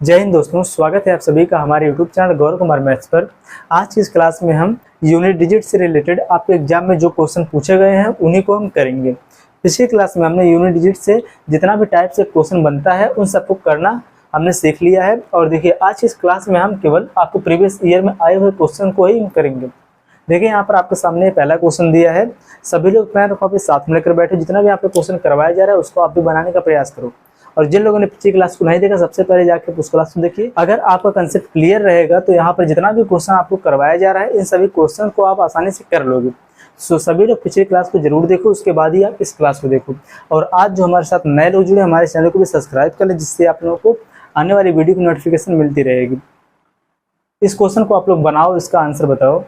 जय हिंद दोस्तों, स्वागत है आप सभी का हमारे YouTube channel Gaurav Kumar maths पर। आज की इस क्लास में हम यूनिट डिजिट से रिलेटेड आपके एग्जाम में जो क्वेश्चन पूछे गए हैं उन्हीं को हम करेंगे। पिछली क्लास में हमने यूनिट डिजिट से जितना भी टाइप से क्वेश्चन बनता है उन सबको करना हमने सीख लिया है। और देखिए, आज की इस क्लास में हम केवल आपको प्रीवियस ईयर में आए हुए क्वेश्चन को ही करेंगे। देखिए, यहाँ पर आपके सामने पहला क्वेश्चन दिया है। सभी लोग पेन और कॉपी साथ में लेकर बैठे, जितना भी आपको क्वेश्चन करवाया जा रहा है उसको आप भी बनाने का प्रयास करो। और जिन लोगों ने पिछली क्लास को नहीं देखा, सबसे पहले जाकर उस क्लास को देखिए। अगर आपका कंसेप्ट क्लियर रहेगा तो यहाँ पर जितना भी क्वेश्चन आपको करवाया जा रहा है इन सभी क्वेश्चन को आप आसानी से कर लोगे। सो सभी लोग पिछली क्लास को जरूर देखो, उसके बाद ही आप इस क्लास को देखो। और आज जो हमारे साथ नए लोग जुड़े, हमारे चैनल को भी सब्सक्राइब कर लें, जिससे आप लोगों को आने वाली वीडियो की नोटिफिकेशन मिलती रहेगी। इस क्वेश्चन को आप लोग बनाओ, इसका आंसर बताओ।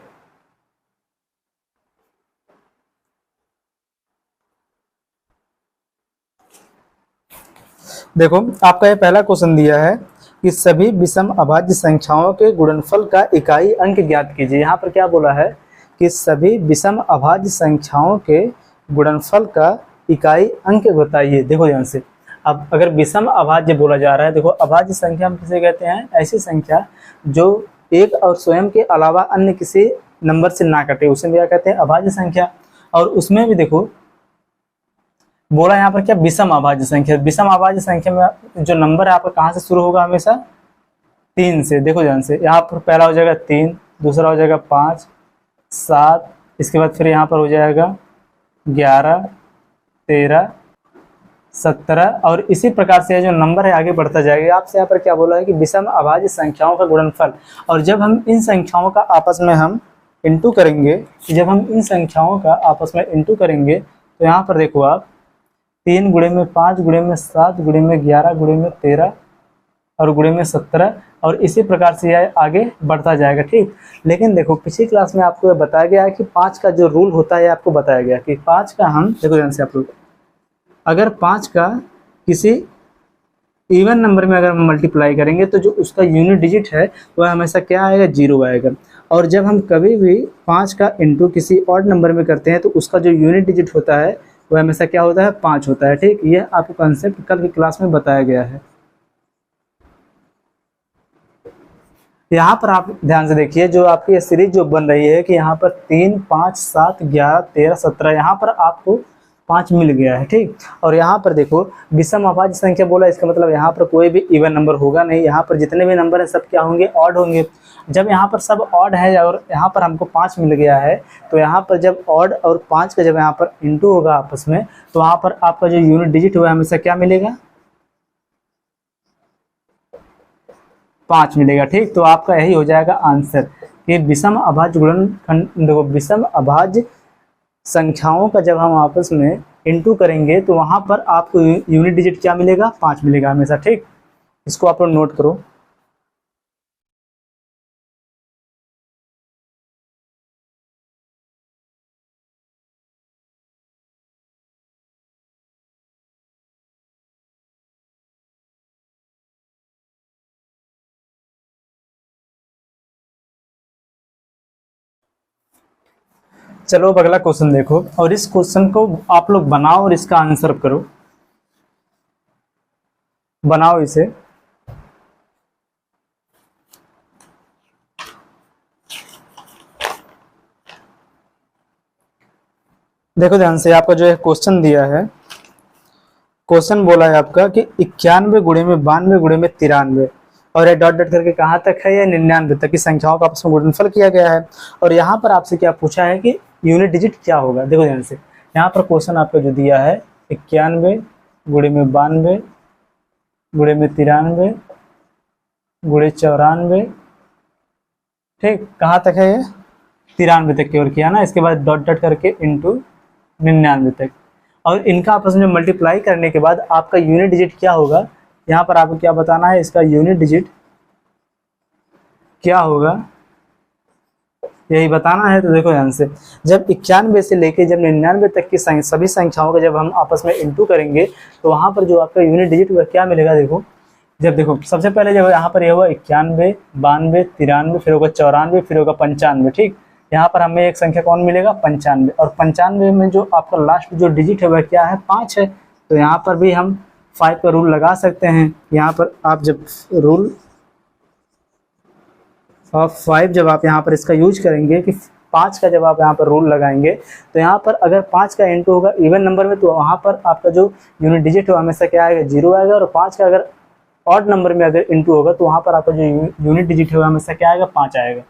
देखो, आपका ये पहला क्वेश्चन दिया है कि सभी विषम अभाज्य संख्याओं के गुणनफल का इकाई अंक ज्ञात कीजिए। यहाँ पर क्या बोला है कि सभी विषम अभाज्य संख्याओं के गुणनफल का इकाई अंक बताइए। देखो ध्यान से, अब अगर विषम अभाज्य बोला जा रहा है, देखो अभाज्य संख्या हम किसे कहते हैं? ऐसी संख्या जो एक और स्वयं के अलावा अन्य किसी नंबर से ना कटे, उसे क्या कहते हैं? अभाज्य संख्या। और उसमें भी देखो बोला यहाँ पर क्या? विषम अभाज्य संख्या। विषम अभाज्य संख्या में जो नंबर है आपका कहाँ से शुरू होगा? हमेशा 3 से। देखो ध्यान से, यहाँ पर पहला हो जाएगा 3, दूसरा हो जाएगा 5, 7, इसके बाद फिर यहाँ पर हो जाएगा 11, 13, 17 और इसी प्रकार से जो नंबर है आगे बढ़ता जाएगा। आपसे यहाँ पर क्या बोला है कि विषम अभाज्य संख्याओं का गुणनफल। और जब हम इन संख्याओं का आपस में हम इंटू करेंगे, तो यहाँ पर देखो आप 3 गुणे में 5 गुणे में 7 गुणे में 11 गुणे में 13 और गुणे में 17 और इसी प्रकार से यह आगे बढ़ता जाएगा। ठीक, लेकिन देखो पिछली क्लास में आपको बताया गया है कि 5 का जो रूल होता है आपको बताया गया कि 5 का हम, देखो ध्यान से आप लोग, अगर 5 का किसी इवन नंबर में अगर हम मल्टीप्लाई करेंगे तो जो उसका यूनिट डिजिट है वह हमेशा क्या आएगा? 0 आएगा। और जब हम कभी भी 5 का इंटू किसी ऑड नंबर में करते हैं तो उसका जो यूनिट डिजिट होता है वह हमेशा क्या होता है? 5 होता है। ठीक, ये आपको कंसेप्ट कल की क्लास में बताया गया है। यहाँ पर आप ध्यान से देखिए, जो आपकी सीरीज जो बन रही है कि यहाँ पर 3, 5, 7, 11, 13, 17, यहाँ पर आपको 5 मिल गया है। ठीक, और यहाँ पर देखो विषम अभाज्य संख्या बोला, इसका मतलब यहाँ पर कोई भी इवन नंबर होगा नहीं। यहाँ पर जितने भी नंबर है सब क्या होंगे? ऑड होंगे। जब यहाँ पर सब ऑड है और यहाँ पर हमको 5 मिल गया है, तो यहाँ पर जब ऑड और 5 का जब यहाँ पर इंटू होगा आपस में, तो वहाँ पर आपका जो यूनिट डिजिट हुआ हमेशा क्या मिलेगा? 5 मिलेगा। ठीक, तो आपका यही हो जाएगा आंसर कि विषम अभाज्य गुणनखंड। देखो, विषम अभाज्य संख्याओं का जब हम आपस में इंटू करेंगे तो वहां पर आपको यूनिट डिजिट क्या मिलेगा? 5 मिलेगा हमेशा। ठीक, इसको आप लोग नोट करो। चलो अब अगला क्वेश्चन देखो, और इस क्वेश्चन को आप लोग बनाओ और इसका आंसर करो। बनाओ इसे। देखो ध्यान से, आपका जो है क्वेश्चन दिया है, क्वेश्चन बोला है आपका कि 91 गुणे में 92 गुणे में 93 और ये डॉट डॉट करके कहाँ तक है? ये 99 तक की संख्याओं का आपस में गुणनफल किया गया है। और यहाँ पर आपसे क्या पूछा है कि यूनिट डिजिट क्या होगा? देखो ध्यान से, यहाँ पर क्वेश्चन आपका जो दिया है 91 गुणे में 92 गुणे में 93 गुणे 94। ठीक, कहाँ तक है? ये 93 तक केवल किया ना, इसके बाद डॉट डॉट करके इंटू 99 तक। और इनका आपस में मल्टीप्लाई करने के बाद आपका यूनिट डिजिट क्या होगा? यहाँ पर आपको क्या बताना है? इसका यूनिट डिजिट क्या होगा यही बताना है। तो देखो ध्यान से, जब 91 से लेके जब 99 तक की सभी संख्याओं का जब हम आपस में इंटू करेंगे तो वहाँ पर जो आपका यूनिट डिजिट हुआ क्या मिलेगा? देखो, जब देखो सबसे पहले जब यहाँ पर ये हुआ 91, 92, 93, फिर होगा 94, फिर होगा 95। ठीक, यहाँ पर हमें एक संख्या कौन मिलेगा? 95। और 95 में जो आपका लास्ट जो डिजिट है वह क्या है? 5 है। तो यहाँ पर भी हम 5 का रूल लगा सकते हैं। यहाँ पर आप जब रूल ऑफ 5 जब आप यहाँ पर इसका यूज करेंगे कि 5 का जब आप यहाँ पर रूल लगाएंगे तो यहाँ पर अगर 5 का इंटू होगा इवन नंबर में तो वहाँ पर आपका जो यूनिट डिजिट हो हमेशा क्या आएगा, 0 आएगा। और 5 का अगर ऑड नंबर में अगर इंटू होगा तो वहाँ पर आपका जो यूनिट डिजिट होगा हमेशा क्या आएगा, 5 आएगा।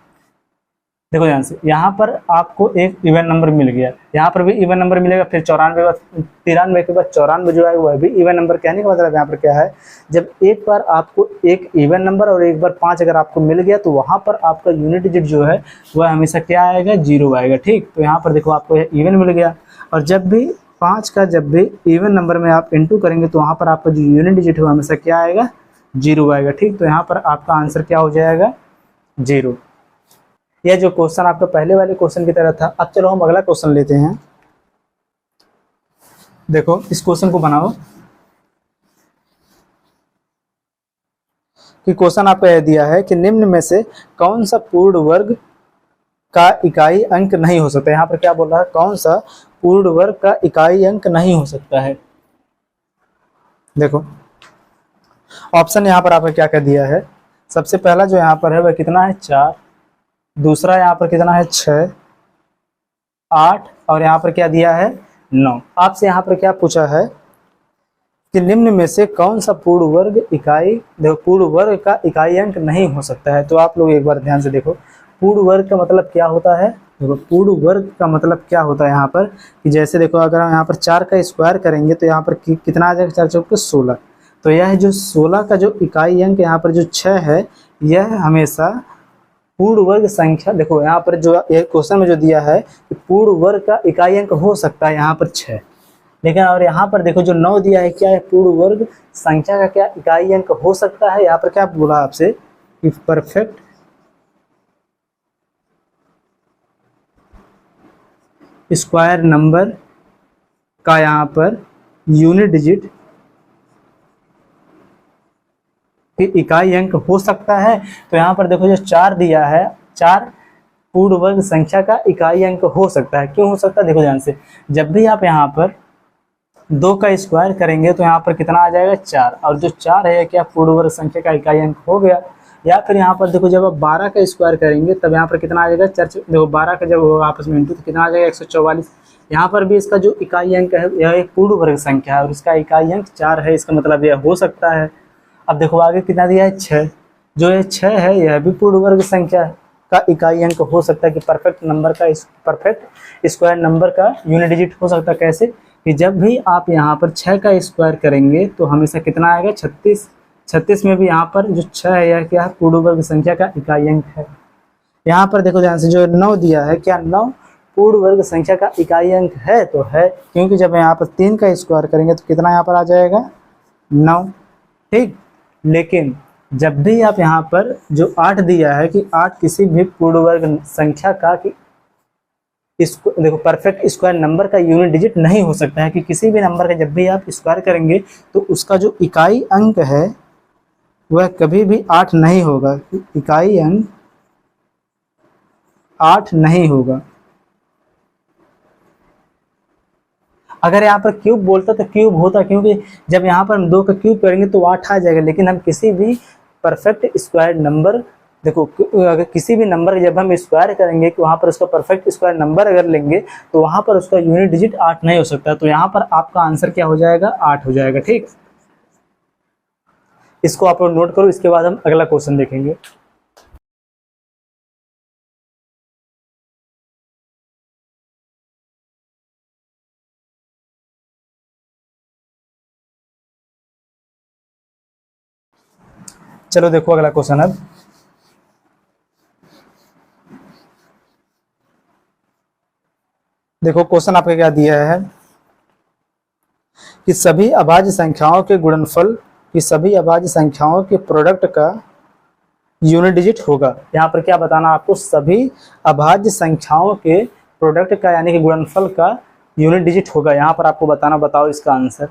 देखो ध्यान से, यहाँ पर आपको एक इवन नंबर मिल गया, यहाँ पर भी इवन नंबर मिलेगा। फिर 93 के बाद 94 जो है वह भी इवन नंबर। कहने का मतलब यहाँ पर क्या है, जब एक बार आपको एक इवन नंबर और एक बार 5 अगर आपको मिल गया तो वहाँ पर आपका यूनिट डिजिट जो है वह हमेशा क्या आएगा, 0 आएगा। ठीक, तो यहाँ पर देखो आपको इवन मिल गया। और जब भी 5 का जब भी इवन नंबर में आप इंटू करेंगे तो वहाँ पर आपका जो यूनिट डिजिट है हमेशा क्या आएगा, 0 आएगा। ठीक, तो यहाँ पर आपका आंसर क्या हो जाएगा, 0। यह जो क्वेश्चन आपका पहले वाले क्वेश्चन की तरह था। अब चलो हम अगला क्वेश्चन लेते हैं। देखो इस क्वेश्चन को बनाओ कि क्वेश्चन आपको यह दिया है कि निम्न में से कौन सा पूर्ण वर्ग का इकाई अंक नहीं हो सकता। यहाँ पर क्या बोल रहा है, कौन सा पूर्ण वर्ग का इकाई अंक नहीं हो सकता है। देखो ऑप्शन यहाँ पर आपका क्या क्या दिया है। सबसे पहला जो यहाँ पर है वह कितना है, 4। दूसरा यहाँ पर कितना है, 6, 8 और यहाँ पर क्या दिया है, 9। आपसे यहाँ पर क्या पूछा है कि निम्न में से कौन सा पूर्ण वर्ग इकाई, देखो पूर्ण वर्ग का इकाई अंक नहीं हो सकता है। तो आप लोग एक बार ध्यान से देखो, पूर्ण वर्ग का मतलब क्या होता है। देखो पूर्ण वर्ग का मतलब क्या होता है यहाँ पर कि जैसे देखो अगर हम यहाँ पर 4 का स्क्वायर करेंगे तो यहाँ पर कितना आ जाएगा, 4 चौके 16। तो यह जो 16 का जो इकाई अंक यहाँ पर जो 6 है, यह हमेशा पूर्ण वर्ग संख्या। देखो यहाँ पर जो एक क्वेश्चन में जो दिया है कि पूर्ण वर्ग का इकाई अंक हो सकता है यहाँ पर 6, लेकिन और यहाँ पर देखो जो 9 दिया है क्या है, पूर्ण वर्ग संख्या का क्या इकाई अंक हो सकता है। यहाँ पर क्या बोला आपसे कि परफेक्ट स्क्वायर नंबर का यहाँ पर यूनिट डिजिट कि इकाई अंक हो सकता है। तो यहाँ पर देखो जो 4 दिया है, 4 पूर्ण वर्ग संख्या का इकाई अंक हो सकता है। क्यों हो सकता है, देखो ध्यान से, जब भी आप यहाँ पर 2 का स्क्वायर करेंगे तो यहाँ पर कितना आ जाएगा, 4। और जो 4 है क्या पूर्ण वर्ग संख्या का इकाई अंक हो गया। या फिर यहाँ पर देखो जब आप 12 का स्क्वायर करेंगे तब यहाँ पर कितना आ जाएगा, 4। देखो 12 का जब आपस में इंटू तो कितना आ जाएगा, 144। यहाँ पर भी इसका जो इकाई अंक है यह एक पूर्ण वर्ग संख्या है और इसका इकाई अंक 4 है। इसका मतलब यह हो सकता है। अब देखो आगे कितना दिया है, 6। जो ये 6 है यह भी पूर्ण वर्ग संख्या का इकाई अंक हो सकता है कि परफेक्ट नंबर का परफेक्ट स्क्वायर नंबर का यूनिट डिजिट हो सकता है। कैसे कि जब भी आप यहाँ पर 6 का स्क्वायर करेंगे तो हमेशा कितना आएगा, 36। 36 में भी यहाँ पर जो 6 है यह क्या है, पूर्ण वर्ग संख्या का इकाई अंक है। यहाँ पर देखो ध्यान से जो 9 दिया है, क्या 9 पूर्ण वर्ग संख्या का इकाई अंक है, तो है, क्योंकि जब यहाँ पर 3 का स्क्वायर करेंगे तो कितना यहाँ पर आ जाएगा, 9। ठीक, लेकिन जब भी आप यहाँ पर जो 8 दिया है कि 8 किसी भी पूर्ण वर्ग संख्या का कि इसको देखो परफेक्ट स्क्वायर नंबर का यूनिट डिजिट नहीं हो सकता है कि किसी भी नंबर का जब भी आप स्क्वायर करेंगे तो उसका जो इकाई अंक है वह कभी भी 8 नहीं होगा। इकाई अंक 8 नहीं होगा। अगर यहाँ पर क्यूब बोलता तो क्यूब होता, क्योंकि जब यहाँ पर हम 2 का क्यूब करेंगे तो 8 आ जाएगा। लेकिन हम किसी भी परफेक्ट स्क्वायर नंबर, देखो अगर किसी भी नंबर जब हम स्क्वायर करेंगे कि वहाँ पर उसका परफेक्ट स्क्वायर नंबर अगर लेंगे तो वहाँ पर उसका यूनिट डिजिट 8 नहीं हो सकता। तो यहाँ पर आपका आंसर क्या हो जाएगा, 8 हो जाएगा। ठीक, इसको आप लोग नोट करो। इसके बाद हम अगला क्वेश्चन देखेंगे। चलो देखो अगला क्वेश्चन। अब देखो क्वेश्चन आपके क्या दिया है कि सभी अभाज्य संख्याओं के गुणनफल की सभी अभाज्य संख्याओं के प्रोडक्ट का यूनिट डिजिट होगा। यहाँ पर क्या बताना आपको, सभी अभाज्य संख्याओं के प्रोडक्ट का यानी कि गुणनफल का यूनिट डिजिट होगा। यहाँ पर आपको बताना, बताओ इसका आंसर।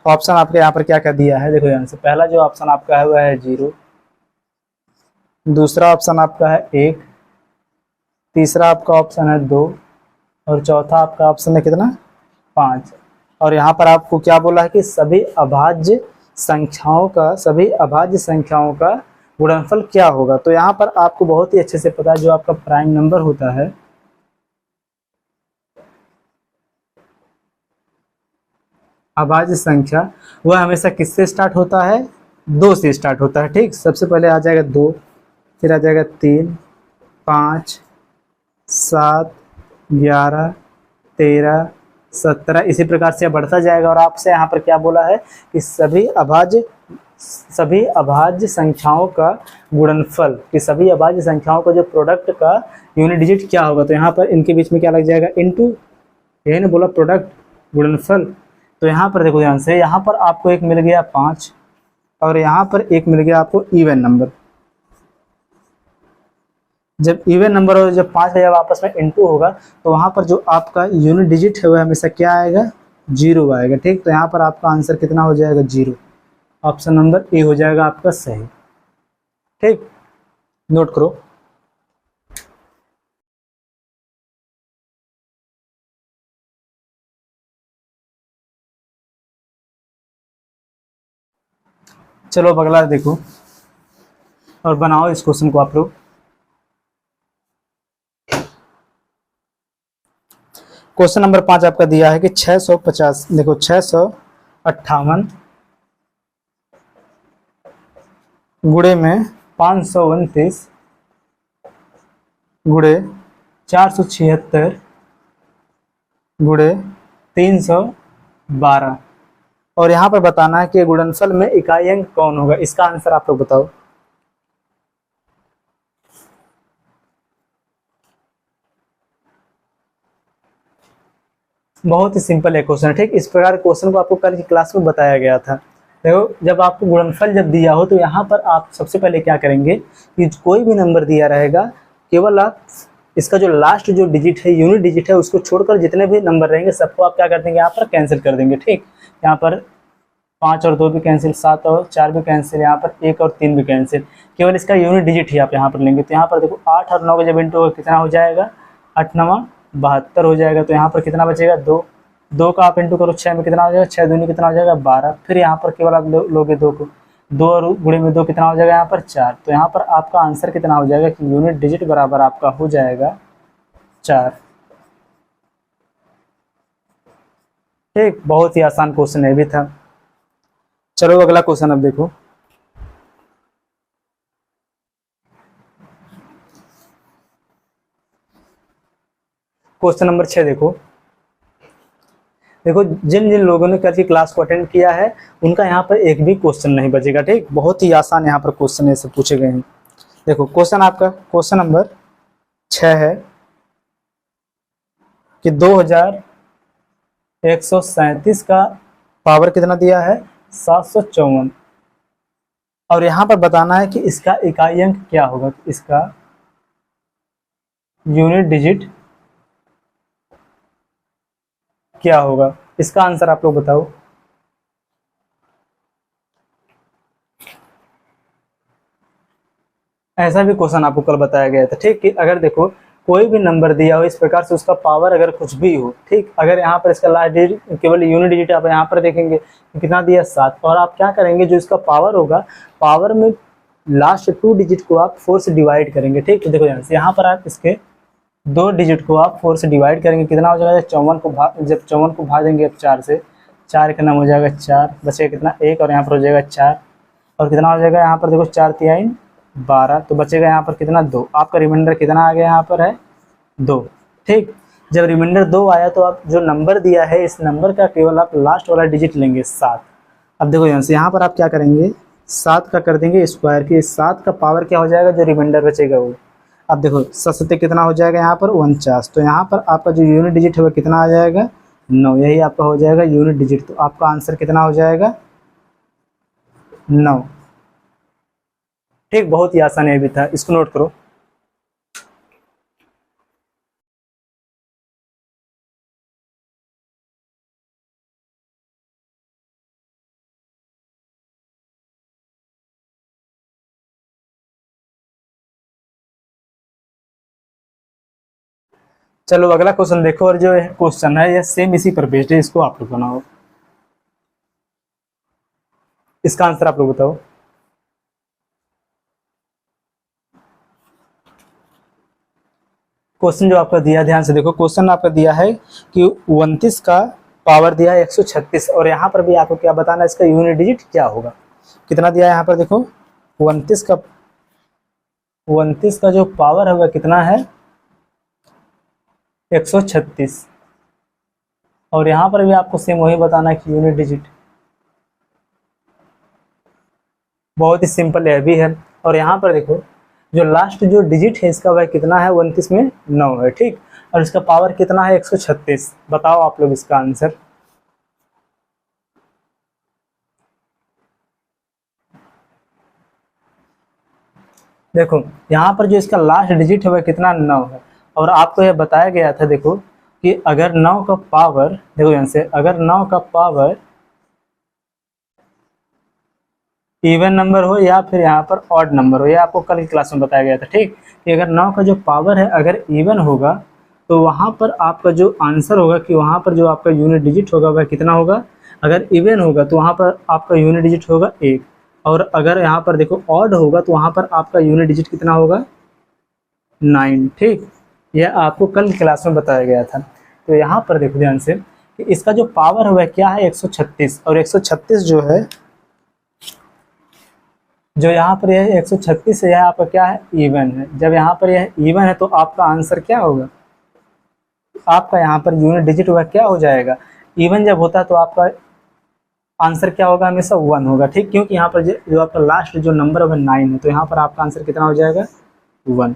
ऑप्शन आपके यहाँ पर क्या क्या दिया है, देखो यहाँ से पहला जो ऑप्शन आपका है वह है 0, दूसरा ऑप्शन आपका है 1, तीसरा आपका ऑप्शन है 2 और चौथा आपका ऑप्शन है कितना, 5। और यहाँ पर आपको क्या बोला है कि सभी अभाज्य संख्याओं का गुणनफल क्या होगा। तो यहाँ पर आपको बहुत ही अच्छे से पता है, जो आपका प्राइम नंबर होता है, अभाज्य संख्या, वह हमेशा किससे स्टार्ट होता है? 2 से स्टार्ट होता है। ठीक, सबसे पहले आ जाएगा 2, फिर आ जाएगा 3, 5, 7, 11, 13, 17, इसी प्रकार से बढ़ता जाएगा। और आपसे यहाँ पर क्या बोला है कि सभी अभाज्य संख्याओं का गुणनफल, कि सभी अभाज्य संख्याओं का जो प्रोडक्ट का यूनिट डिजिट क्या होगा। तो यहाँ पर इनके बीच में क्या लग जाएगा? इनटू, यही ना बोला प्रोडक्ट, गुणनफल। तो यहाँ पर देखो ध्यान से, यहाँ पर आपको एक मिल गया 5 और यहाँ पर एक मिल गया आपको इवन नंबर। जब इवन नंबर और जब 5 का जब आपस में इनटू होगा तो वहाँ पर जो आपका यूनिट डिजिट है वह हमेशा क्या आएगा? 0 आएगा। ठीक, तो यहाँ पर आपका आंसर कितना हो जाएगा? 0। ऑप्शन नंबर ए हो जाएगा आपका सही। ठीक, नोट करो। चलो अब अगला देखो और बनाओ इस क्वेश्चन को आप लोग। क्वेश्चन नंबर 5 आपका दिया है कि 650, देखो 658 गुणे में 529 गुणे 476 गुणे 312, और यहाँ पर बताना है कि गुणनफल में इकाई अंक कौन होगा। इसका आंसर आप लोग बताओ। बहुत ही सिंपल है क्वेश्चन। ठीक, इस प्रकार क्वेश्चन को आपको कल की क्लास में बताया गया था। देखो, जब आपको गुणनफल जब दिया हो तो यहाँ पर आप सबसे पहले क्या करेंगे कि कोई भी नंबर दिया रहेगा, केवल आप इसका जो लास्ट जो डिजिट है, यूनिट डिजिट है, उसको छोड़कर जितने भी नंबर रहेंगे सबको आप क्या कर देंगे? यहाँ पर कैंसिल कर देंगे। ठीक, यहाँ पर 5 और 2 भी कैंसिल, 7 और 4 भी कैंसिल, यहाँ पर 1 और 3 भी कैंसिल, केवल इसका यूनिट डिजिट ही आप यहाँ पर लेंगे। तो यहाँ पर देखो 8 और 9 का जब इंटू होगा कितना हो जाएगा? 8 9 72 हो जाएगा। तो यहाँ पर कितना बचेगा? 2। 2 का आप इंटू करो 6 में, कितना हो जाएगा? 6 दूनी कितना हो जाएगा? 12। फिर यहाँ पर केवल आप लोगे 2 को, 2 और गुणे में 2 कितना हो जाएगा? यहाँ पर 4। तो यहाँ पर आपका आंसर कितना हो जाएगा कि यूनिट डिजिट बराबर आपका हो जाएगा 4। ठीक, बहुत ही आसान क्वेश्चन है भी था। चलो अगला क्वेश्चन अब देखो। क्वेश्चन नंबर 6 देखो। देखो, जिन जिन लोगों ने कल की क्लास को अटेंड किया है उनका यहाँ पर एक भी क्वेश्चन नहीं बचेगा। ठीक, बहुत ही आसान यहाँ पर क्वेश्चन ऐसे पूछे गए हैं। देखो क्वेश्चन आपका, क्वेश्चन नंबर 6 है कि 2137 का पावर कितना दिया है? 754, और यहाँ पर बताना है कि इसका इकाई अंक क्या होगा, इसका यूनिट डिजिट क्या होगा। इसका आंसर आप लोग बताओ। ऐसा भी क्वेश्चन आपको कल बताया गया था। ठीक, कि अगर देखो कोई भी नंबर दिया हो इस प्रकार से, उसका पावर अगर कुछ भी हो, ठीक, अगर यहाँ पर इसका लास्ट डिजिट केवल यूनिट डिजिट आप यहाँ पर देखेंगे कितना दिया? 7, और आप क्या करेंगे, जो इसका पावर होगा, पावर में लास्ट 2 डिजिट को आप 4 से डिवाइड करेंगे। ठीक, तो देखो यहाँ पर आप इसके 2 डिजिट को आप 4 से डिवाइड करेंगे, कितना हो जाएगा? 54 को जब 54 को भाग देंगे आप 4 से, 4 का नाम हो जाएगा 4, बचेगा कितना? 1, और यहाँ पर हो जाएगा 4, और कितना हो जाएगा? यहाँ पर देखो 4 3 12, तो बचेगा यहाँ पर कितना? 2। आपका रिमाइंडर कितना आ गया? यहाँ पर है 2। ठीक, जब रिमाइंडर 2 आया तो आप जो नंबर दिया है इस नंबर का केवल आप लास्ट वाला डिजिट लेंगे 7। अब देखो यहाँ पर आप क्या करेंगे? 7 का कर देंगे स्क्वायर, की 7 का पावर क्या हो जाएगा? जो रिमाइंडर बचेगा वो। अब देखो 7 कितना हो जाएगा? यहाँ पर 49, तो यहाँ पर आपका जो यूनिट डिजिट है वो कितना आ जाएगा? 9। यही आपका हो जाएगा यूनिट डिजिट। तो आपका आंसर कितना हो जाएगा? 9। ठीक, बहुत ही आसान है भी था, इसको नोट करो। चलो अगला क्वेश्चन देखो, और जो क्वेश्चन है यह सेम इसी पर बेस्ड है, इसको आप लोग बनाओ। इसका आंसर आप लोग बताओ। क्वेश्चन जो आपका दिया, ध्यान से देखो, क्वेश्चन आपका दिया है कि 29 का पावर दिया है 136, और यहाँ पर भी आपको क्या बताना है, इसका यूनिट डिजिट क्या होगा। कितना दिया है यहाँ पर देखो, 29 का जो पावर होगा कितना है 136, और यहाँ पर भी आपको सेम वही बताना है कि यूनिट डिजिट। बहुत ही सिंपल है भी है। और यहाँ पर देखो जो लास्ट जो डिजिट है इसका वह कितना है, 29 में 9 है, ठीक। और इसका पावर कितना है 136। बताओ आप लोग इसका आंसर। देखो यहाँ पर जो इसका लास्ट डिजिट है वह कितना 9 है, और आपको यह बताया गया था देखो कि अगर 9 का पावर, देखो यहाँ से, अगर 9 का पावर इवन नंबर हो या फिर यहाँ पर ऑड नंबर हो, यह आपको कल की क्लास में बताया गया था, ठीक। कि अगर 9 का जो पावर है अगर इवन होगा तो वहाँ पर आपका जो आंसर होगा कि वहाँ पर जो आपका यूनिट डिजिट होगा वह कितना होगा। अगर इवन होगा तो वहाँ पर आपका यूनिट डिजिट होगा 1, और अगर यहाँ पर देखो ऑड होगा तो वहाँ पर आपका यूनिट डिजिट कितना होगा 9, ठीक। यह आपको कल की क्लास में बताया गया था। तो यहाँ पर देखो ध्यान से कि इसका जो पावर है वह क्या है 136, और 136 जो है, जो यहाँ पर यह 136 है, यह आपका क्या है इवन है। जब यहाँ पर यह इवन है तो आपका आंसर क्या होगा, आपका यहाँ पर यूनिट डिजिट वह क्या हो जाएगा, इवन जब होता है तो आपका आंसर क्या होगा, हमेशा 1 होगा, ठीक। क्योंकि यहाँ पर जो आपका लास्ट जो नंबर है वह 9 है, तो यहाँ पर आपका आंसर कितना हो जाएगा 1,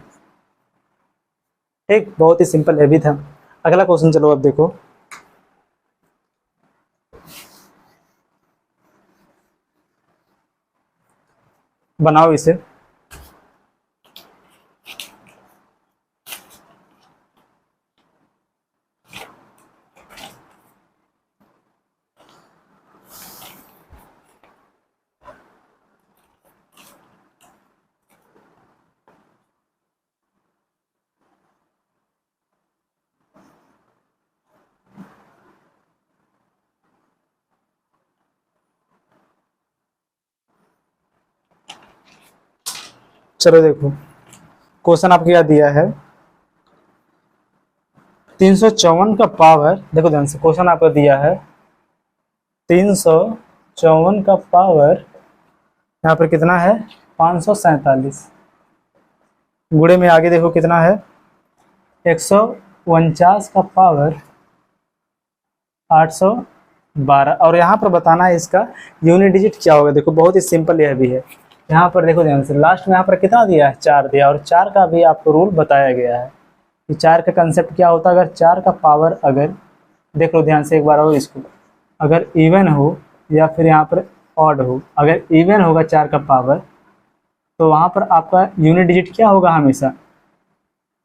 ठीक। बहुत ही सिंपल है भी था। अगला क्वेश्चन चलो अब देखो। बनाओ इसे। चलो देखो क्वेश्चन आपको क्या दिया है, 354 का पावर, देखो ध्यान से क्वेश्चन आपको दिया है 354 का पावर यहाँ पर कितना है 547, गुणे में आगे देखो कितना है 149 का पावर 812, और यहाँ पर बताना है इसका यूनिट डिजिट क्या होगा। देखो बहुत ही सिंपल यह भी है। यहाँ पर देखो ध्यान से लास्ट में यहाँ पर कितना दिया है 4 दिया, और 4 का भी आपको रूल बताया गया है कि 4 का कंसेप्ट क्या होता है। अगर 4 का पावर, अगर देख लो ध्यान से एक बार और इसको, अगर इवन हो या फिर यहाँ पर ऑड हो, अगर इवन होगा 4 का पावर तो वहाँ पर आपका यूनिट डिजिट क्या होगा, हमेशा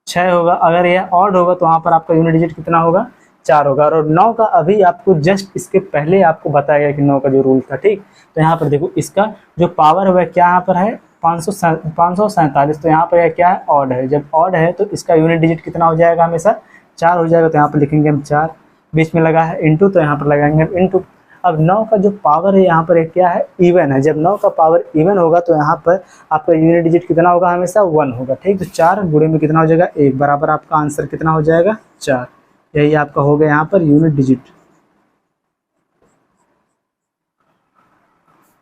6 होगा। अगर यह ऑड होगा तो वहाँ पर आपका यूनिट डिजिट कितना होगा 4 होगा। और 9 का अभी आपको जस्ट इसके पहले आपको बताया गया कि 9 का जो रूल था, ठीक। तो यहाँ पर देखो इसका जो पावर है वह क्या यहाँ पर है 547, तो यहाँ पर यह क्या है ऑड है। जब ऑड है तो इसका यूनिट डिजिट कितना हो जाएगा, हमेशा 4 हो जाएगा। तो यहाँ पर लिखेंगे हम 4, बीच में लगा है इंटू, तो यहाँ पर लगाएंगे हम इंटू। अब 9 का जो पावर है यहाँ पर एक क्या है इवन है। जब 9 का पावर इवन होगा तो यहाँ पर आपका यूनिट डिजिट कितना होगा, हमेशा 1 होगा, ठीक। तो 4 गुणे में कितना हो जाएगा 1, बराबर आपका आंसर कितना हो जाएगा 4। यही आपका हो गया यहाँ पर यूनिट डिजिट,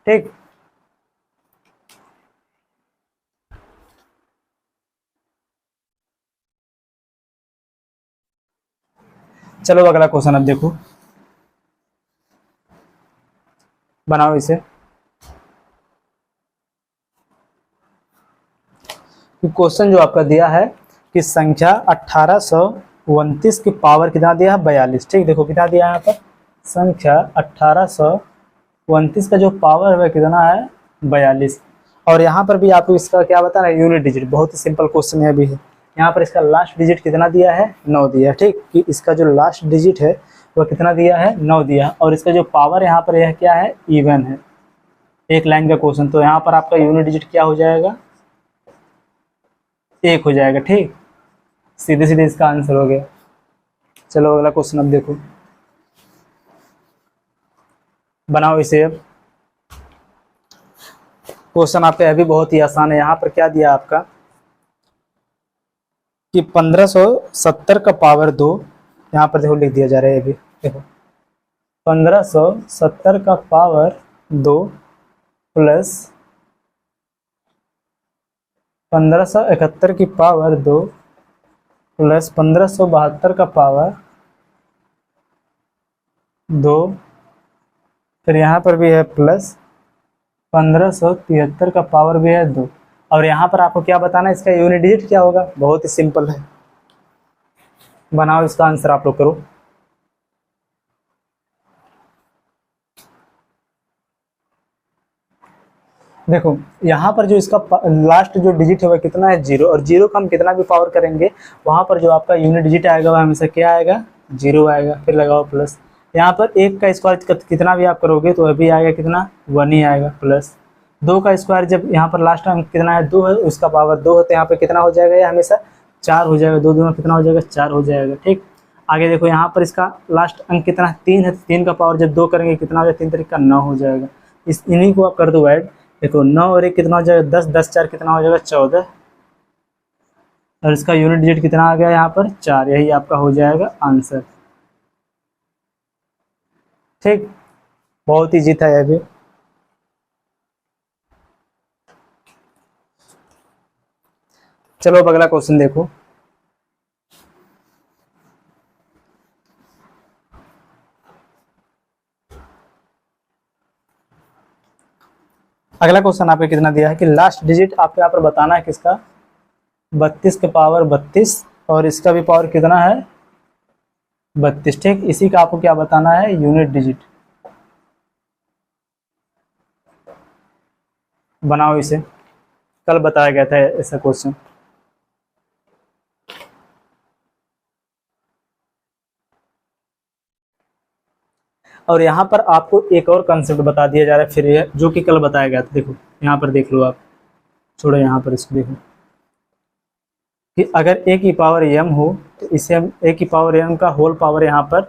ठीक। चलो अगला क्वेश्चन अब देखो, बनाओ इसे। क्वेश्चन जो आपका दिया है कि संख्या 1829 की पावर कितना दिया है 42, ठीक। देखो कितना दिया है यहाँ पर, संख्या 1829 का जो पावर है कितना है 42, और यहाँ पर भी आपको इसका क्या बताना है यूनिट डिजिट। बहुत ही सिंपल क्वेश्चन है भी है। यहाँ पर इसका लास्ट डिजिट कितना दिया है 9 दिया है, ठीक। कि इसका जो लास्ट डिजिट है वह कितना दिया है 9 दिया है, और इसका जो पावर यहाँ पर यह क्या है इवन है, एक लाइन का क्वेश्चन। तो यहाँ पर आपका यूनिट डिजिट क्या हो जाएगा 1 हो जाएगा, ठीक। सीधे सीधे इसका आंसर हो गया। चलो अगला क्वेश्चन अब देखो, बनाओ इसे। अब क्वेश्चन आपका अभी बहुत ही आसान है। यहाँ पर क्या दिया आपका कि 1570 का पावर 2, यहाँ पर देखो लिख दिया जा रहा है अभी, देखो 1570 का पावर 2 प्लस 1571 की पावर 2 प्लस 1572 का पावर 2, फिर यहाँ पर भी है प्लस 1573 का पावर भी है 2। और यहाँ पर आपको क्या बताना है, इसका यूनिट डिजिट क्या होगा। बहुत ही सिंपल है, बनाओ इसका आंसर आप लोग करो। देखो यहाँ पर जो इसका लास्ट जो डिजिट है वह कितना है, 0, और 0 का हम कितना भी पावर करेंगे वहाँ पर जो आपका यूनिट डिजिट आएगा वह हमेशा क्या आएगा, 0 आएगा। फिर लगाओ प्लस, यहाँ पर 1 का स्क्वायर कितना भी आप करोगे तो वह भी आएगा कितना, 1 ही आएगा। प्लस 2 का स्क्वायर जब यहाँ पर लास्ट टाइम कितना है, 2 है, उसका पावर 2 होता है, यहाँ पर कितना हो जाएगा, यह हमेशा 4 हो जाएगा। 2 में कितना हो जाएगा, 4 हो जाएगा। ठीक, आगे देखो यहाँ पर इसका लास्ट अंक कितना है, 3 है, 3 का पावर जब 2 करेंगे कितना हो जाएगा, 3 तरीका 9 हो जाएगा। इन्हीं को आप कर दो ऐड। देखो 9 और 1 कितना हो जाएगा, 10, 10 4 कितना हो जाएगा, 14, और इसका यूनिट डिजिट कितना आ गया यहाँ पर, 4। यही आपका हो जाएगा आंसर। ठीक, बहुत ईजी था यह भी। चलो अब अगला क्वेश्चन देखो, अगला क्वेश्चन आपको कितना दिया है कि लास्ट डिजिट आपको यहाँ पर बताना है किसका, 32 के पावर 32, और इसका भी पावर कितना है, 32। ठीक, इसी का आपको क्या बताना है, यूनिट डिजिट। बनाओ इसे, कल बताया गया था ऐसा क्वेश्चन। और यहाँ पर आपको एक और कंसेप्ट बता दिया जा रहा है फिर ये, जो कि कल बताया गया था। देखो यहाँ पर देख लो आप, छोड़ो यहाँ पर इसको देखो कि अगर a की पावर m हो तो इसे हम a की पावर m का होल पावर यहाँ पर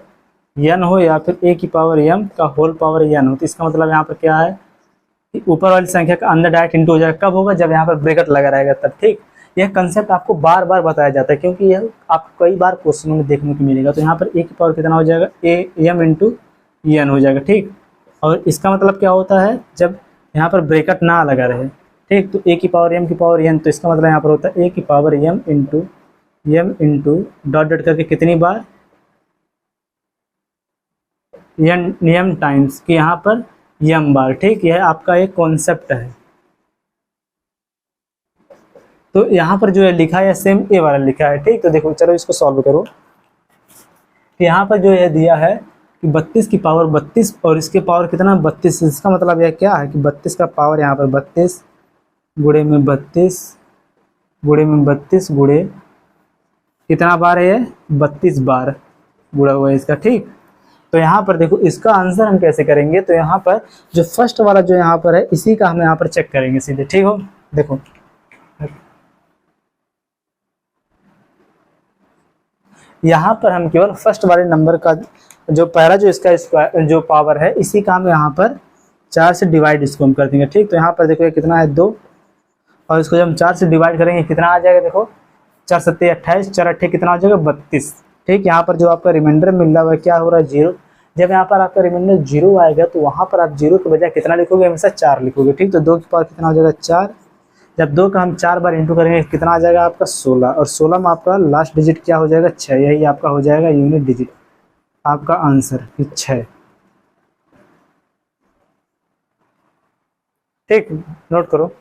n हो, या फिर a की पावर m का होल पावर n हो। तो इसका मतलब यहाँ पर क्या है कि ऊपर वाली संख्या का अंदर डायरेक्ट इंटू हो जाएगा। कब होगा, जब यहाँ पर ब्रैकेट लगा रहेगा तब। ठीक, यह कंसेप्ट आपको बार बार बताया जाता है क्योंकि यह आपको कई बार क्वेश्चनों में देखने को मिलेगा। तो यहाँ पर a की पावर कितना हो जाएगा, a m इंटू n हो जाएगा। ठीक, और इसका मतलब क्या होता है, जब यहाँ पर ब्रैकेट ना लगा रहे। ठीक, तो a की पावर m की पावर n, तो इसका मतलब यहाँ पर होता है a की power m into dot dot करके कितनी बार, m टाइम्स कि यहाँ पर m बार। ठीक, यह आपका एक कॉन्सेप्ट है। तो यहाँ पर जो है लिखा है सेम a वाला लिखा है। ठीक, तो देखो चलो इसको सॉल्व करो। तो यहाँ पर जो है दिया है कि 32 की पावर 32 और इसके पावर कितना 32। इसका मतलब यह क्या है कि 32 का पावर यहाँ पर 32 गुणे में 32 गुणे में 32 गुणे कितना बार है, 32 बार गुणा हुआ है इसका। ठीक, तो यहाँ पर देखो इसका आंसर हम कैसे करेंगे, तो यहाँ पर जो फर्स्ट वाला जो यहाँ पर है इसी का हम यहाँ पर चेक करेंगे सीधे। ठीक हो, देखो यहाँ पर हम केवल फर्स्ट वाले नंबर का जो पहला जो इसका स्क्वायर जो पावर है इसी का हम यहाँ पर 4 से डिवाइड इसको हम कर देंगे। ठीक, तो यहाँ पर देखो ये कितना है 2, और इसको जब हम 4 से डिवाइड करेंगे कितना आ जाएगा, देखो 4 सत्ते 28, 4 अट्ठे कितना हो जाएगा 32। ठीक, यहाँ पर जो आपका रिमाइंडर मिल रहा है क्या हो रहा है 0। जब यहाँ पर आपका रिमाइंडर 0 आएगा तो वहाँ पर आप 0 के बजाय कितना लिखोगे, हमेशा 4 लिखोगे। ठीक, तो 2 की पावर कितना हो जाएगा 4। जब 2 का हम 4 बार इंटू करेंगे कितना आ जाएगा आपका 16, और 16 में आपका लास्ट डिजिट क्या हो जाएगा 6। यही आपका हो जाएगा यूनिट डिजिट, आपका आंसर 6। ठीक, नोट करो।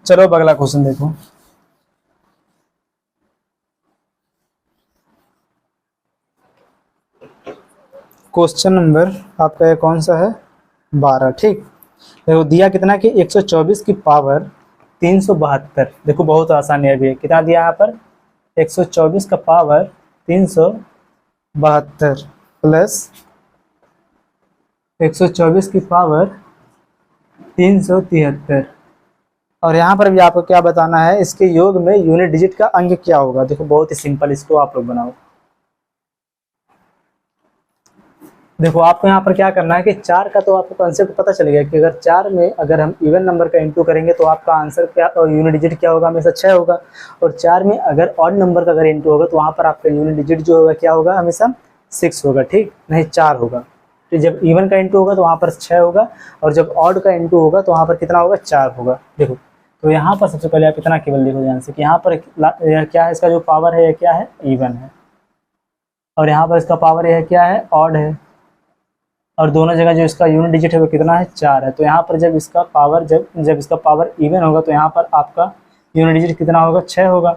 चलो अब अगला क्वेश्चन देखो, क्वेश्चन नंबर आपका ये कौन सा है, 12। ठीक, देखो दिया कितना कि 124 की पावर 372। देखो बहुत आसानी है अभी, कितना दिया यहाँ पर 124 का पावर 372 प्लस 124 की पावर 373। और यहाँ पर भी आपको क्या बताना है, इसके योग में यूनिट डिजिट का अंक क्या होगा। देखो बहुत ही सिंपल, इसको आप लोग बनाओ। देखो आपको यहाँ पर क्या करना है कि 4 का तो आपको कंसेप्ट पता चल गया कि अगर 4 में अगर हम इवन नंबर का इंटू करेंगे तो आपका आंसर क्या और यूनिट डिजिट क्या होगा, हमेशा 6 होगा। और 4 में अगर ऑड नंबर का अगर इंटू होगा तो वहाँ पर आपका यूनिट डिजिट जो होगा क्या होगा, हमेशा 6 होगा। ठीक, नहीं 4 होगा। तो जब इवन का इंटू होगा तो वहाँ पर 6 होगा, और जब ऑड का इंटू होगा तो वहाँ पर कितना होगा, 4 होगा। देखो तो यहाँ पर सबसे पहले आप इतना केवल देखो ध्यान से कि यहाँ पर क्या है, इसका जो पावर है यह क्या है, इवन है। और यहाँ पर इसका पावर यह क्या है, ऑड है। और दोनों जगह जो इसका यूनिट डिजिट है वो कितना है, 4 है। तो यहाँ पर जब इसका पावर जब इसका पावर इवन होगा तो यहाँ पर आपका यूनिट डिजिट कितना होगा, 6 होगा।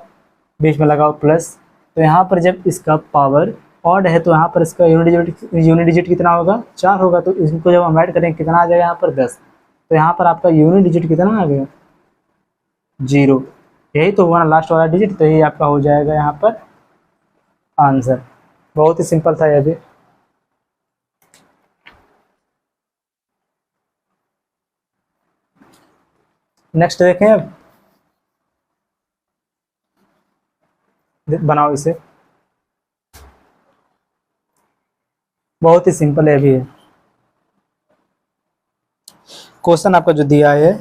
बीच में लगाओ प्लस। तो यहाँ पर जब इसका पावर ऑड है तो यहाँ पर इसका यूनिट डिजिट कितना होगा, 4 होगा। तो इसको जब हम ऐड करेंगे कितना आ जाएगा यहाँ पर 10। तो यहाँ पर आपका यूनिट डिजिट कितना आ गया, 0। यही तो हुआ ना लास्ट वाला डिजिट, तो यही आपका हो जाएगा यहाँ पर आंसर। बहुत ही सिंपल था यह भी। नेक्स्ट देखें, अब बनाओ इसे, बहुत ही सिंपल है भी है। क्वेश्चन आपका जो दिया है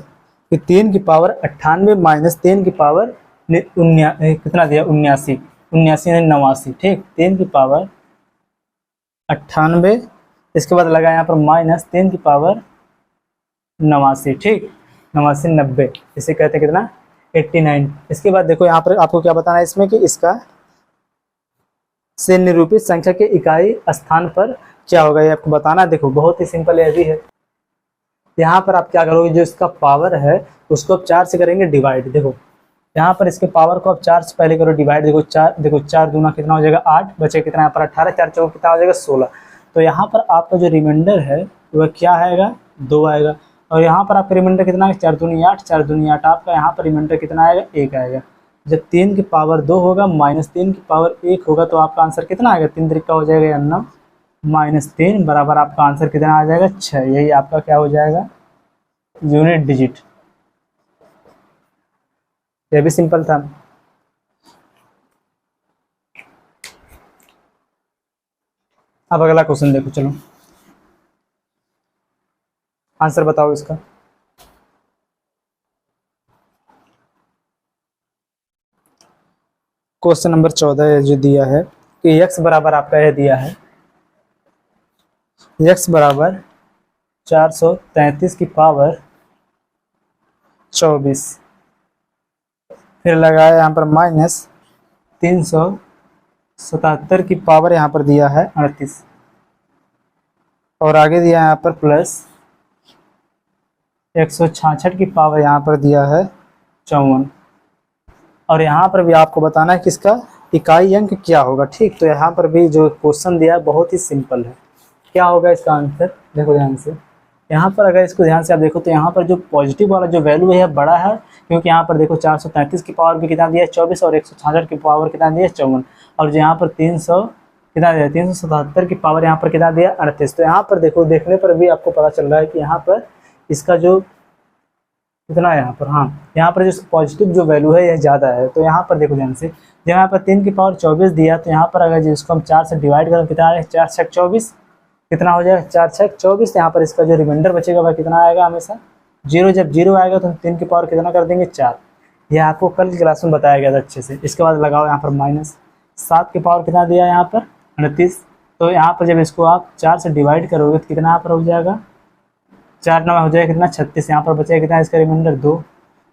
कि 3 की पावर 98 माइनस 3 की पावर कितना दिया, 79 89। ठीक, 3 की पावर 98, इसके बाद लगा यहाँ पर माइनस 3 की पावर 89। ठीक, 89 90, इसे कहते हैं कितना, 89। इसके बाद देखो यहाँ पर आपको क्या बताना है इसमें कि इसका से निरूपित संख्या के इकाई स्थान पर क्या होगा, ये आपको बताना है। देखो बहुत ही सिंपल है भी है। यहाँ पर आप क्या करोगे, जो इसका पावर है उसको आप 4 से करेंगे डिवाइड। देखो यहाँ पर इसके पावर को आप 4 से पहले करो डिवाइड। देखो 4 दूना कितना हो जाएगा, 8 बचे कितना यहाँ पर 18, 4 चौक कितना हो जाएगा 16। तो यहाँ पर आपका जो रिमाइंडर है वह क्या आएगा, 2 आएगा। और यहाँ पर आपका रिमाइंडर कितना है, 4 दूनी 8, 4 दूनी 8। आपका यहाँ पर रिमाइंडर कितना आएगा, 1 आएगा। जब 3 की पावर 2 होगा माइनस 3 की पावर 1 होगा तो आपका आंसर कितना आएगा, 3 तरीका हो जाएगा 9 माइनस 3 बराबर आपका आंसर कितना आ जाएगा, 6। यही आपका क्या हो जाएगा, यूनिट डिजिट। यह भी सिंपल था। अब अगला क्वेश्चन देखो, चलो आंसर बताओ इसका। क्वेश्चन नंबर 14 जो दिया है कि x बराबर आपका यह दिया है, x बराबर 433 की पावर 24, फिर लगाया यहाँ पर माइनस 377 की पावर यहाँ पर दिया है 38, और आगे दिया है यहाँ पर प्लस 166 की पावर यहाँ पर दिया है 54। और यहाँ पर भी आपको बताना है कि इसका इकाई अंक क्या होगा। ठीक, तो यहाँ पर भी जो क्वेश्चन दिया है बहुत ही सिंपल है। क्या होगा इसका आंसर, देखो ध्यान से। यहाँ पर अगर इसको ध्यान से आप देखो तो यहाँ पर जो पॉजिटिव वाला जो वैल्यू है बड़ा है, क्योंकि यहाँ पर देखो 433 की पावर भी कितना दिया है 24, और 166 की पावर कितना दिया है 54। और जो यहाँ पर 300 कितना दिया, 377 की पावर यहाँ पर कितना दिया 38। तो यहाँ पर देखो, देखने पर भी आपको पता चल रहा है कि यहाँ पर इसका जो कितना है यहाँ पर, हाँ यहाँ पर जो पॉजिटिव जो वैल्यू है यह ज़्यादा है। तो यहाँ पर देखो ध्यान से, जब यहाँ पर 3 की पावर 24 दिया तो यहाँ पर अगर जिसको हम 4 से डिवाइड करें कितना आएगा, 4 6 24 कितना हो जाएगा, 4 6 24। यहाँ पर इसका जो रिमाइंडर बचेगा वह कितना आएगा, हमेशा 0। जब 0 आएगा तो हम 3 की पावर कितना कर देंगे, 4। यह आपको कल की क्लास में बताया गया था अच्छे से। इसके बाद लगाओ यहाँ पर माइनस 7 की पावर कितना दिया है यहाँ पर 38। तो यहाँ पर जब इसको आप 4 से डिवाइड करोगे तो कितना यहाँ पर हो जाएगा, 4 9 हो जाएगा कितना 36। यहाँ पर बचेगा कितना इसका रिमाइंडर 2।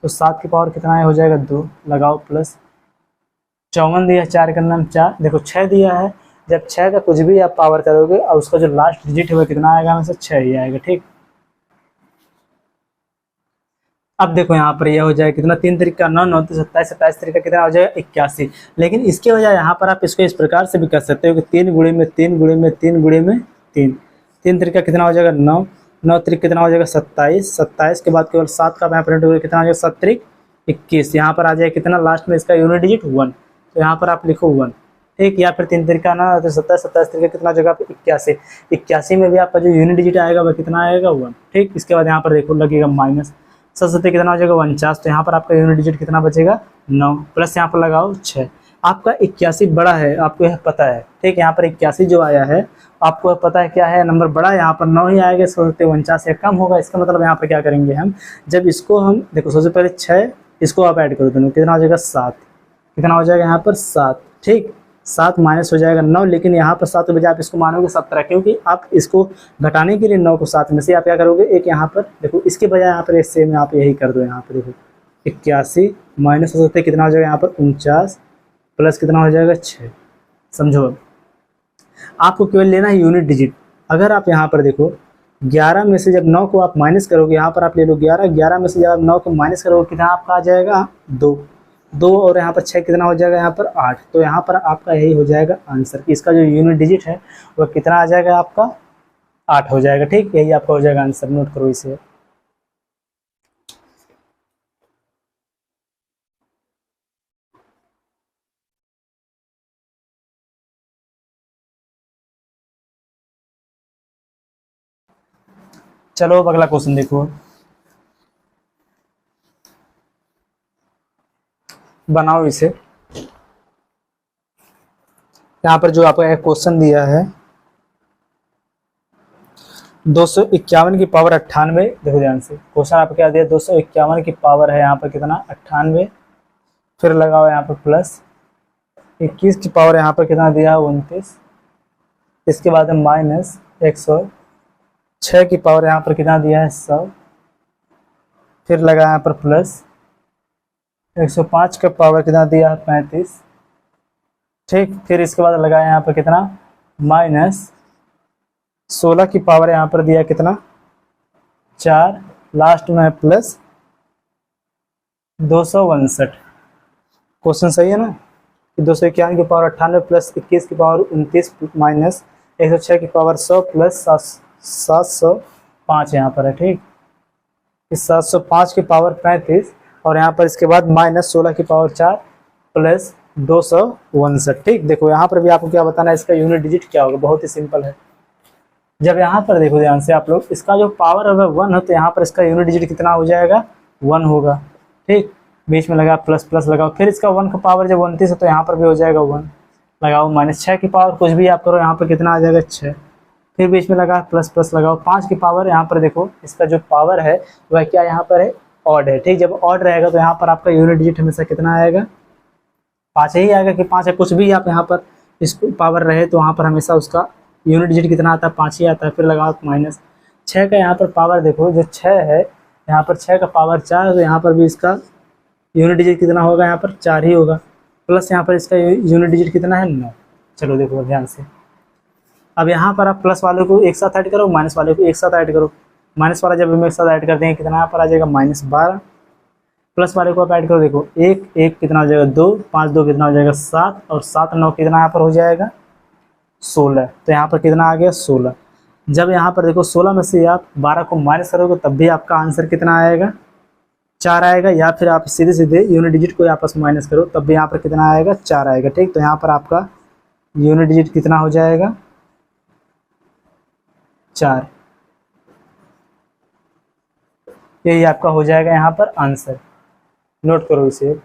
तो 7 की पावर कितना हो जाएगा 2, लगाओ प्लस 54 दिया, 4 का नाम 4, देखो 6 दिया है। जब 6 का कुछ भी आप पावर करोगे और उसका जो लास्ट डिजिट है वो कितना आएगा, हमें से 6 ही आएगा। ठीक, अब देखो यहाँ पर यह हो जाएगा कितना, 3 तरीका 9 9 तो 27 27 तरीका कितना हो जाएगा 81। लेकिन इसके वजह यहाँ पर आप इसको इस प्रकार से भी कर सकते हो कि 3 गुणे में 3 गुणे में 3 गुणे में 3, 3 3 कितना हो जाएगा 9, 9 3 कितना हो जाएगा 27, 27 के बाद केवल 7 का यहाँ प्रिंट होगा, कितना हो जाएगा 7 3 21, यहाँ पर आ जाएगा कितना लास्ट में इसका यूनिट डिजिट 1, तो यहाँ पर आप लिखो 1, ठीक। या फिर 3 तरीका ना तो 27, 27 तरीका कितना जगह पे 81, 81 में भी आपका जो यूनिट डिजिट आएगा वह कितना आएगा 1, ठीक। इसके बाद यहाँ पर देखो लगेगा माइनस 7 कितना हो जाएगा 49, तो यहाँ पर आपका यूनिट डिजिट कितना बचेगा 9, प्लस यहाँ पर लगाओ 6। आपका 81 बड़ा है, आपको यह पता है, ठीक। यहाँ पर 81 जो आया है आपको पता है क्या है, नंबर बड़ा है, यहाँ पर 9 ही आएगा, सोचते 49 या कम होगा। इसका मतलब यहाँ पर क्या करेंगे हम, जब इसको हम देखो सबसे पहले 6 इसको आप ऐड करो दोनों, कितना हो जाएगा 7, कितना हो जाएगा यहाँ पर 7, ठीक। 7 माइनस हो जाएगा 9, लेकिन यहाँ पर 7 के बजाय आप इसको मानोगे 17, क्योंकि आप इसको घटाने के लिए 9 को 7 में से आप क्या करोगे, एक यहाँ पर देखो इसके बजाय यहाँ पर इससे में आप यही कर दो, यहाँ पर देखो 81 माइनस हो सकते कितना हो जाएगा यहाँ पर 49 प्लस कितना हो जाएगा 6। समझो आपको केवल लेना है यूनिट डिजिट। अगर आप यहाँ पर देखो 11 में से जब 9 को आप माइनस करोगे, यहाँ पर आप ले लो 11, 11 में से जब आप 9 को माइनस करोगे कितना आपका आ जाएगा 2, 2 और यहाँ पर 6 कितना हो जाएगा यहाँ पर 8, तो यहाँ पर आपका यही हो जाएगा आंसर कि इसका जो यूनिट डिजिट है वह कितना आ जाएगा आपका 8 हो जाएगा, ठीक। यही आपका हो जाएगा आंसर, नोट करो इसे। चलो अब अगला क्वेश्चन देखो, बनाओ इसे। यहाँ पर जो आपको एक क्वेश्चन दिया है 251 की पावर 98, देखो ध्यान से क्वेश्चन आपको क्या दिया, 251 की पावर है यहाँ पर कितना 98, फिर लगाओ यहाँ पर प्लस 21 की पावर यहाँ पर कितना दिया 29, इसके बाद माइनस 106 की पावर यहाँ पर कितना दिया है 100, फिर लगा यहाँ पर प्लस 105 का पावर कितना दिया है 35, ठीक। फिर इसके बाद लगाया यहाँ पर कितना माइनस 16 की पावर यहाँ पर दिया कितना 4, लास्ट में प्लस 259। क्वेश्चन सही है ना, 251 की पावर 98 प्लस 21 की पावर 29 माइनस 106 की पावर 100 प्लस 705 यहाँ पर है, ठीक। इस 705 की पावर 35 और यहाँ पर इसके बाद माइनस 16 की पावर 4 प्लस 259, ठीक। देखो यहाँ पर भी आपको क्या बताना है, इसका यूनिट डिजिट क्या होगा, बहुत ही सिंपल है। जब यहाँ पर देखो ध्यान से आप लोग, इसका जो पावर है 1 हो तो यहाँ पर इसका यूनिट डिजिट कितना हो जाएगा 1 होगा, ठीक। बीच में लगा प्लस प्लस लगाओ, फिर इसका 1 का पावर जब 29 है तो यहाँ पर भी हो जाएगा 1, लगाओ माइनस 6 की पावर कुछ भी आप करो, यहाँ पर कितना आ जाएगा 6, फिर बीच में लगा प्लस प्लस लगाओ 5 की पावर, यहाँ पर देखो इसका जो पावर है वह क्या यहाँ पर है ऑड है, ठीक। जब ऑड रहेगा तो यहाँ पर आपका यूनिट डिजिट हमेशा कितना आएगा 5 ही आएगा, कि 5 है, कुछ भी आप यहाँ पर इसको पावर रहे तो वहाँ पर हमेशा उसका यूनिट डिजिट कितना आता है 5 ही आता है। फिर लगाओ माइनस 6 का यहाँ पर पावर देखो जो 6 है, यहाँ पर 6 का पावर 4 है तो यहाँ पर भी इसका यूनिट डिजिट कितना होगा यहाँ पर 4 ही होगा, प्लस यहाँ पर इसका यूनिट डिजिट कितना है 9। चलो देखो ध्यान से, अब यहाँ पर आप प्लस वाले को एक साथ ऐड करो, माइनस वाले को एक साथ ऐड करो, माइनस वाला जब हम एक साथ ऐड कर देंगे कितना यहाँ पर आ जाएगा -12, प्लस वाले को आप ऐड करो, देखो 1 1 कितना हो जाएगा 2, 5 2 कितना हो जाएगा 7 और 7 9 कितना यहाँ पर हो जाएगा 16, तो यहाँ पर कितना आ गया 16। जब यहाँ पर देखो 16 में से आप 12 को माइनस करोगे तब भी आपका आंसर कितना आएगा 4 आएगा, या फिर आप सीधे सीधे यूनिट डिजिट को आपस में माइनस करो तब भी यहाँ पर कितना आएगा 4 आएगा, ठीक। तो यहाँ पर आपका यूनिट डिजिट कितना हो जाएगा 4, यही आपका हो जाएगा यहाँ पर आंसर, नोट करो इसे।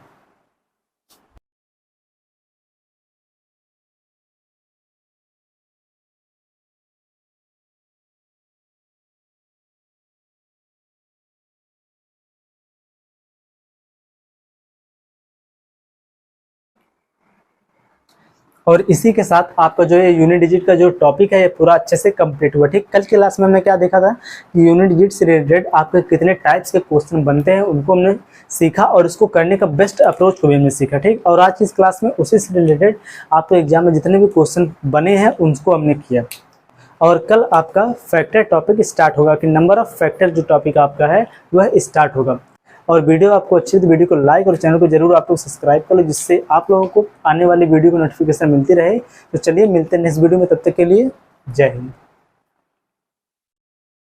और इसी के साथ आपका जो है यूनिट डिजिट का जो टॉपिक है ये पूरा अच्छे से कंप्लीट हुआ, ठीक। कल की क्लास में हमने क्या देखा था कि यूनिट डिजिट से रिलेटेड आपके कितने टाइप्स के क्वेश्चन बनते हैं उनको हमने सीखा और उसको करने का बेस्ट अप्रोच को भी हमने सीखा, ठीक। और आज की इस क्लास में उसी से रिलेटेड आपके एग्जाम में जितने भी क्वेश्चन बने हैं उनको हमने किया। और कल आपका फैक्टर टॉपिक स्टार्ट होगा कि नंबर ऑफ फैक्टर जो टॉपिक आपका है वह स्टार्ट होगा। और वीडियो आपको अच्छी है तो वीडियो को लाइक और चैनल को जरूर आप लोग सब्सक्राइब कर लो, जिससे आप लोगों को आने वाली वीडियो को नोटिफिकेशन मिलती रहे। तो चलिए मिलते हैं नेक्स्ट वीडियो में, तब तक के लिए जय हिंद।